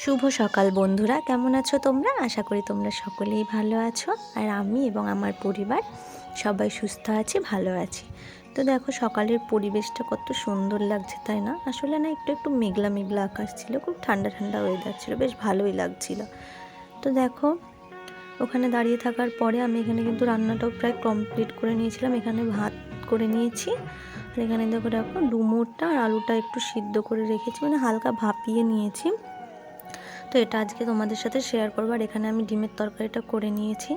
শুভ সকাল বন্ধুরা, কেমন আছো তোমরা? আশা করি তোমরা সকলেই ভালো আছো। আর আমি এবং আমার পরিবার সবাই সুস্থ আছি, ভালো আছি। তো দেখো সকালের পরিবেশটা কত সুন্দর লাগছে, তাই না? আসলে না একটু একটু মেঘলা মেঘলা আকাশ ছিল, খুব ঠান্ডা ঠান্ডা ওয়েদার ছিল, বেশ ভালোই লাগছিল। তো দেখো ওখানে দাঁড়িয়ে থাকার পরে আমি এখানে কিন্তু রান্নাটাও প্রায় কমপ্লিট করে নিয়েছিলাম। এখানে ভাত করে নিয়েছি, আর এখানে দেখো ডুমুরটা আর আলুটা একটু সিদ্ধ করে রেখেছি, মানে হালকা ভাপিয়ে নিয়েছি। তো এটা আজকে তোমাদের সাথে শেয়ার করবো। আর এখানে আমি ডিমের তরকারিটা করে নিয়েছি।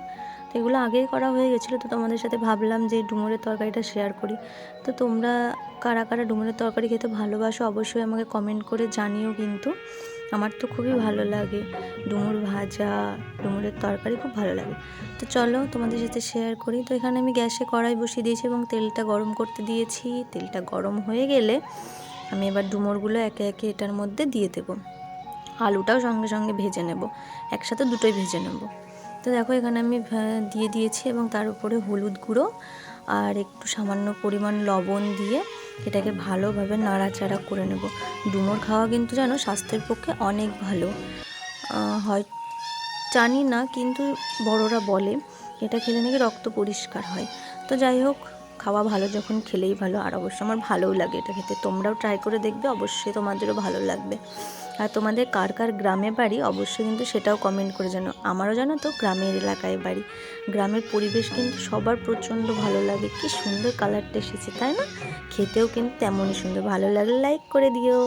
তো এগুলো আগেই করা হয়ে গেছিলো, তো তোমাদের সাথে ভাবলাম যে ডুমুরের তরকারিটা শেয়ার করি। তো তোমরা কারা কারা ডুমুরের তরকারি খেতে ভালোবাসো অবশ্যই আমাকে কমেন্ট করে জানিও। কিন্তু আমার তো খুবই ভালো লাগে ডুমুর ভাজা, ডুমুরের তরকারি খুব ভালো লাগে। তো চলো তোমাদের সাথে শেয়ার করি। তো এখানে আমি গ্যাসে কড়াই বসিয়ে দিয়েছি এবং তেলটা গরম করতে দিয়েছি। তেলটা গরম হয়ে গেলে আমি এবার ডুমুরগুলো একে একে এটার মধ্যে দিয়ে দেবো। আলুটাও সঙ্গে সঙ্গে ভেজে নেব, একসাথে দুটোই ভেজে নেব। তো দেখো এখানে আমি দিয়ে দিয়েছি এবং তার উপরে হলুদ গুঁড়ো আর একটু সামান্য পরিমাণ লবণ দিয়ে এটাকে ভালোভাবে নাড়াচাড়া করে নেব। ডুমুর খাওয়া কিন্তু জানো স্বাস্থ্যের পক্ষে অনেক ভালো হয়, জানি না, কিন্তু বড়রা বলে এটা খেলে নাকি রক্ত পরিষ্কার হয়। তো যাই হোক, খাওয়া ভালো যখন খেলেই ভালো। আর অবশ্য আমার ভালোও লাগে এটা খেতে। তোমরাও ট্রাই করে দেখবে, অবশ্যই তোমাদেরও ভালো লাগবে। আর তোমাদের কার কার গ্রামে বাড়ি অবশ্যই কিন্তু সেটাও কমেন্ট করে জানো। আমারও জানো তো গ্রামের এলাকায় বাড়ি। গ্রামের পরিবেশ কিন্তু সবার প্রচণ্ড ভালো লাগে। কি সুন্দর কালারটা এসেছে, তাই না? খেতেও কিন্তু তেমনই সুন্দর। ভালো লাগলে লাইক করে দিও।